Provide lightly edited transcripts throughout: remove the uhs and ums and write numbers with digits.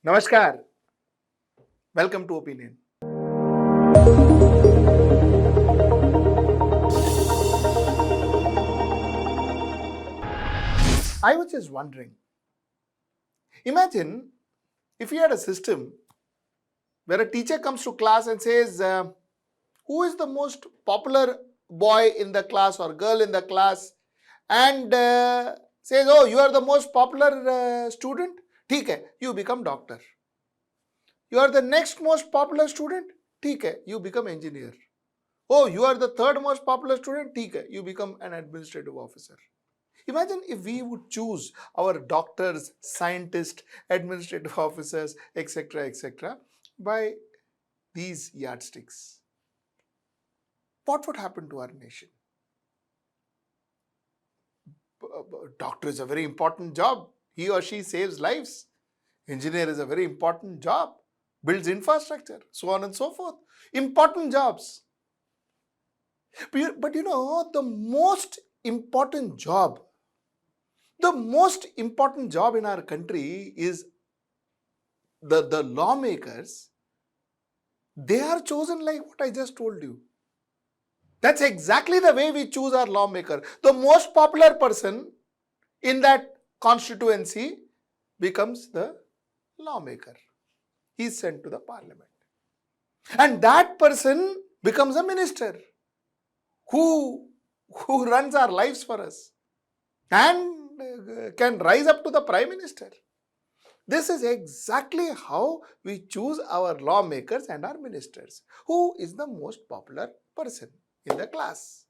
Namaskar. Welcome to Opinion. I was just wondering, imagine if you had a system where a teacher comes to class and says, who is the most popular boy in the class or girl in the class, and says, oh, you are the most popular student, theek hai, you become doctor. You are the next most popular student, theek hai, you become engineer. Oh, you are the third most popular student, theek hai, you become an administrative officer. Imagine if we would choose our doctors, scientists, administrative officers, etc., by these yardsticks. What would happen to our nation? Doctor is a very important job. He or she saves lives. Engineer is a very important job. Builds infrastructure, so on and so forth. Important jobs. But the most important job in our country is the lawmakers. They are chosen like what I just told you. That's exactly the way we choose our lawmaker. The most popular person in that constituency becomes the lawmaker. He's sent to the parliament. And that person becomes a minister who runs our lives for us and can rise up to the prime minister. This is exactly how we choose our lawmakers and our ministers. Who is the most popular person in the class?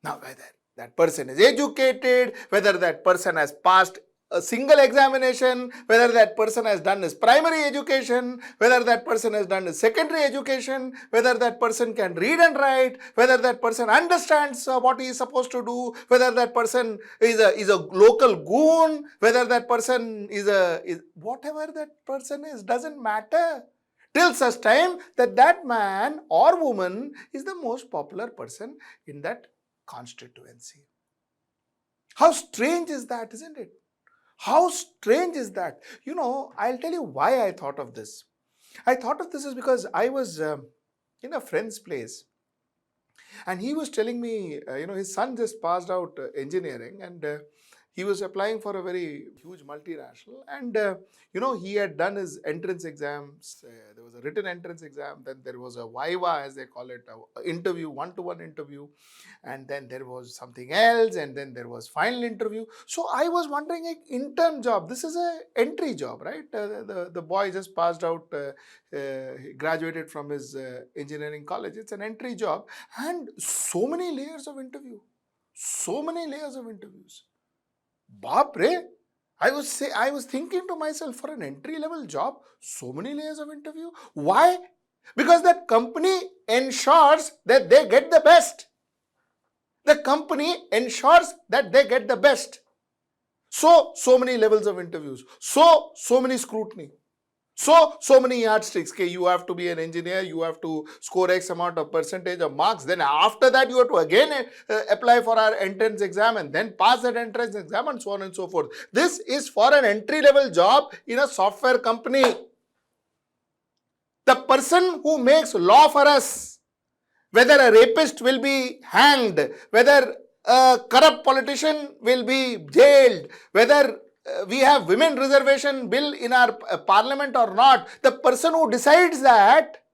Now, whether that person is educated, whether that person has passed a single examination, whether that person has done his primary education, whether that person has done his secondary education, whether that person can read and write, whether that person understands what he is supposed to do, whether that person is a local goon, whether that person is whatever that person is, doesn't matter. Till such time that man or woman is the most popular person in that constituency. How strange is that, isn't it? How strange is that? I'll tell you why I thought of this. I thought of this is because I was in a friend's place, and he was telling me, his son just passed out engineering, and he was applying for a very huge multinational, and he had done his entrance exams. There was a written entrance exam, then there was a viva, as they call it, a interview, one-to-one interview, and then there was something else, and then there was final interview. So I was wondering, intern job, this is a entry job, right? The boy just passed out, he graduated from his engineering college. It's an entry job, and so many layers of interviews. Baap re, I was thinking to myself, for an entry level job, so many layers of interview. Why? Because that company ensures that they get the best. The company ensures that they get the best. So many levels of interviews. So many scrutiny. So many yardsticks. Okay, you have to be an engineer, you have to score X amount of percentage of marks. Then after that, you have to again apply for our entrance exam and then pass that entrance exam and so on and so forth. This is for an entry-level job in a software company. The person who makes law for us, whether a rapist will be hanged, whether a corrupt politician will be jailed, whether we have women reservation bill in our parliament or not, the person who decides that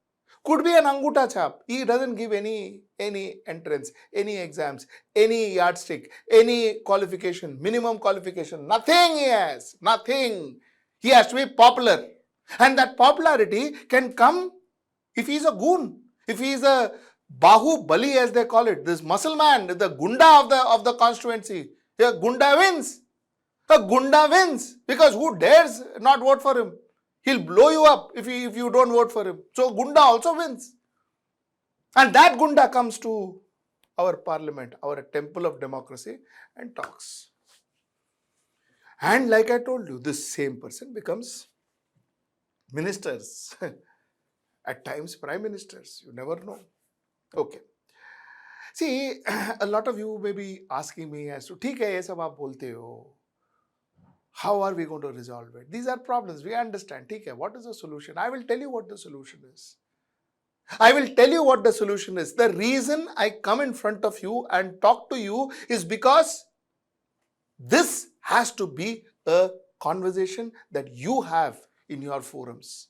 could be an anguta chap. He doesn't give any entrance, any exams, any yardstick, any qualification, minimum qualification, nothing he has, nothing. He has to be popular, and that popularity can come if he is a goon, if he is a Bahubali, as they call it, this muscle man, the gunda of the constituency. A gunda wins. A gunda wins because who dares not vote for him? He'll blow you up if you don't vote for him. So gunda also wins. And that gunda comes to our parliament, our temple of democracy, and talks. And like I told you, this same person becomes ministers. At times prime ministers. You never know. Okay. See, a lot of you may be asking me as to, ठीक है ये सब आप बोलते हो, How are we going to resolve it? These are problems. We understand. Okay, what is the solution? I will tell you what the solution is. I will tell you what the solution is. The reason I come in front of you and talk to you is because this has to be a conversation that you have in your forums.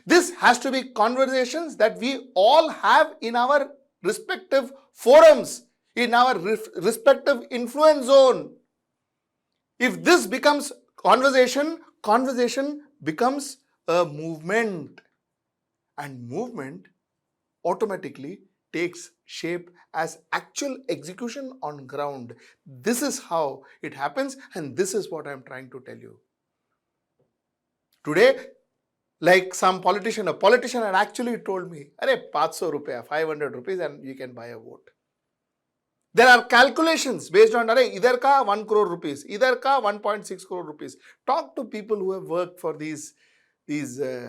This has to be conversations that we all have in our respective forums, in our respective influence zone. If this becomes conversation, conversation becomes a movement, and movement automatically takes shape as actual execution on ground. This is how it happens, and this is what I'm trying to tell you. Today, like some politician, a politician had actually told me, "Arey, 500 rupees, 500 rupees and you can buy a vote." There are calculations based on, "Arey, idhar ka 1 crore rupees, idhar ka 1.6 crore rupees." Talk to people who have worked for these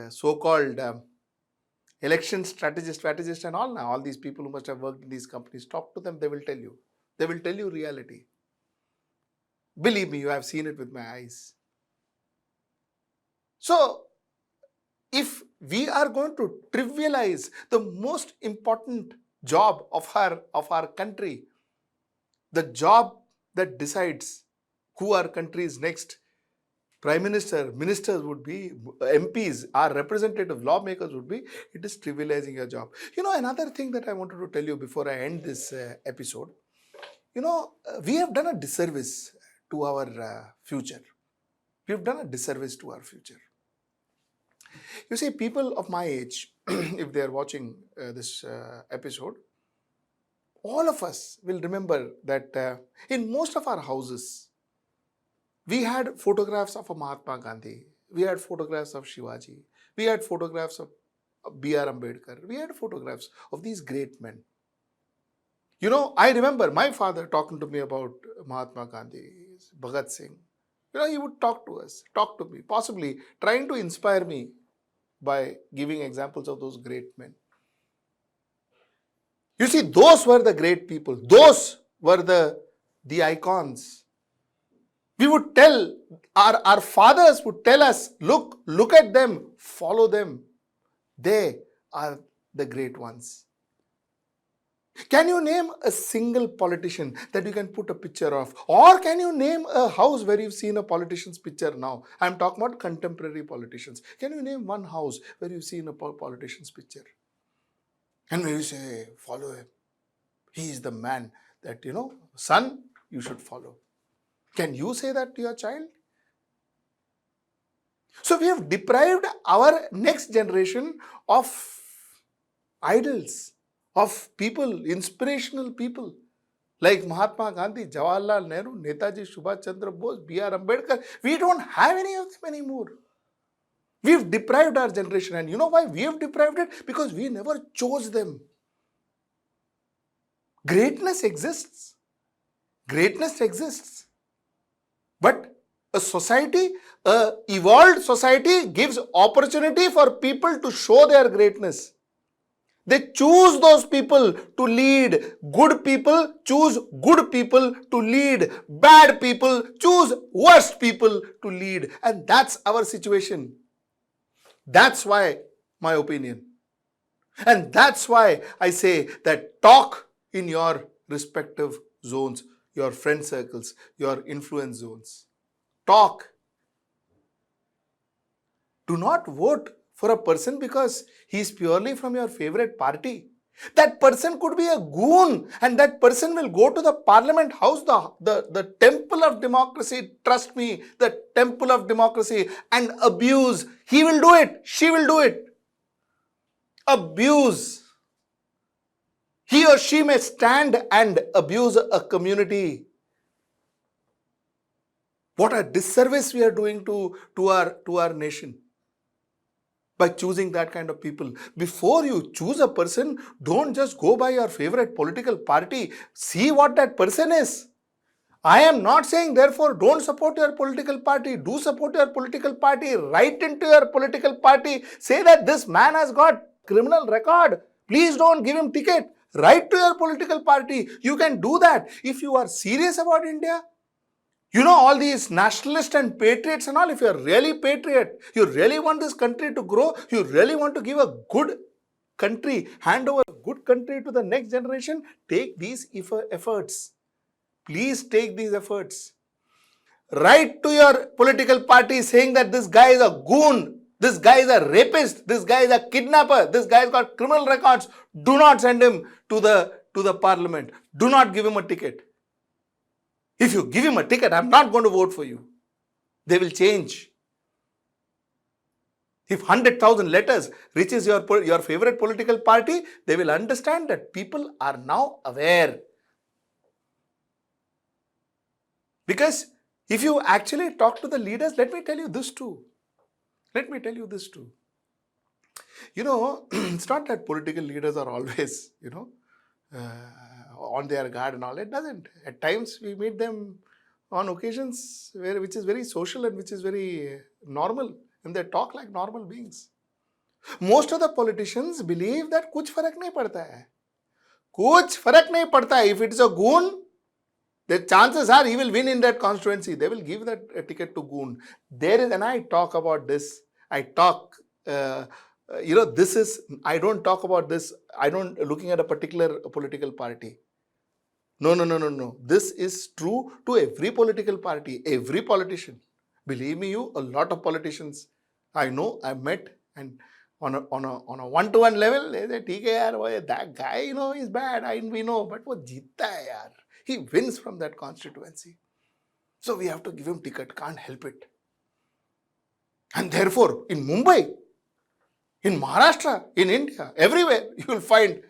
so-called election strategists and all now. All these people who must have worked in these companies, talk to them, they will tell you. They will tell you reality. Believe me, you have seen it with my eyes. So, if we are going to trivialize the most important job of our country, the job that decides who our country's next Prime Minister, ministers would be, MPs, our representative lawmakers would be, it is trivializing your job. Another thing that I wanted to tell you before I end this episode, we have done a disservice to our future. We have done a disservice to our future. You see, people of my age, if they are watching this episode, all of us will remember that in most of our houses, we had photographs of Mahatma Gandhi, we had photographs of Shivaji, we had photographs of B.R. Ambedkar, we had photographs of these great men. I remember my father talking to me about Mahatma Gandhi, Bhagat Singh. He would talk to me, possibly trying to inspire me by giving examples of those great men. You see, those were the great people. Those were the icons. We would tell, our fathers would tell us, look at them, follow them. They are the great ones. Can you name a single politician that you can put a picture of? Or can you name a house where you've seen a politician's picture now? I'm talking about contemporary politicians. Can you name one house where you've seen a politician's picture? And when you say, follow him, he is the man that, son, you should follow. Can you say that to your child? So we have deprived our next generation of idols, of people, inspirational people like Mahatma Gandhi, Jawaharlal Nehru, Netaji Subhash Chandra Bose, B.R. Ambedkar. We don't have any of them anymore. We've deprived our generation, and you know why we have deprived it? Because we never chose them. Greatness exists. Greatness exists. But a society, a evolved society gives opportunity for people to show their greatness. They choose those people to lead. Good people choose good people to lead. Bad people choose worst people to lead. And that's our situation. That's why my opinion. And that's why I say that talk in your respective zones, your friend circles, your influence zones. Talk. Do not vote for a person because he is purely from your favorite party. That person could be a goon, and that person will go to the parliament house, the temple of democracy, trust me, the temple of democracy, and abuse. He will do it. She will do it. Abuse. He or she may stand and abuse a community. What a disservice we are doing to our nation by choosing that kind of people. Before you choose a person, don't just go by your favorite political party. See what that person is. I am not saying, therefore, don't support your political party. Do support your political party. Write into your political party. Say that this man has got criminal record. Please don't give him ticket. Write to your political party. You can do that. If you are serious about India, You know, all these nationalists and patriots and all, if you're really patriot, you really want this country to grow, you really want to give a good country, hand over a good country to the next generation, take these efforts. Please take these efforts. Write to your political party saying that this guy is a goon, this guy is a rapist, this guy is a kidnapper, this guy has got criminal records. Do not send him to the parliament. Do not give him a ticket. If you give him a ticket, I'm not going to vote for you. They will change. If 100,000 letters reaches your favorite political party, they will understand that people are now aware. Because if you actually talk to the leaders, let me tell you this too. You know, it's not that political leaders are always, on their guard and all. It doesn't. At times we meet them on occasions which is very social and which is very normal, and they talk like normal beings. Most of the politicians believe that कुछ फर्क नहीं पड़ता है. कुछ फर्क नहीं पड़ता है. If it is a goon, the chances are he will win in that constituency. They will give that ticket to goon. And I talk about this. I talk, this is, I don't talk about this. I don't looking at a particular political party. No. This is true to every political party, every politician. Believe me, a lot of politicians I know, I've met, and on a one-to-one level, they say, "ठीक है यार, that guy, is bad. We know, but वो जीतता है यार. He wins from that constituency. So we have to give him ticket. Can't help it." And therefore, in Mumbai, in Maharashtra, in India, everywhere, you will find,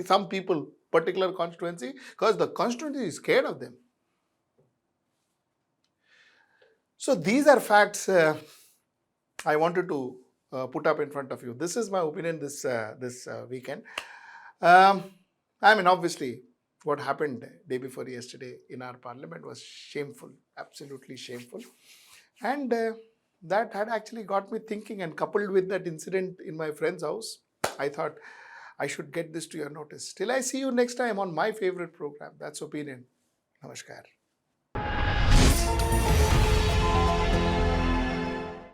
some people, particular constituency, because the constituency is scared of them. So these are facts I wanted to put up in front of you. This is my opinion this weekend. Obviously, what happened day before yesterday in our parliament was shameful, absolutely shameful. And that had actually got me thinking, and coupled with that incident in my friend's house, I thought I should get this to your notice. Till I see you next time on my favorite program, that's Opinion. Namaskar.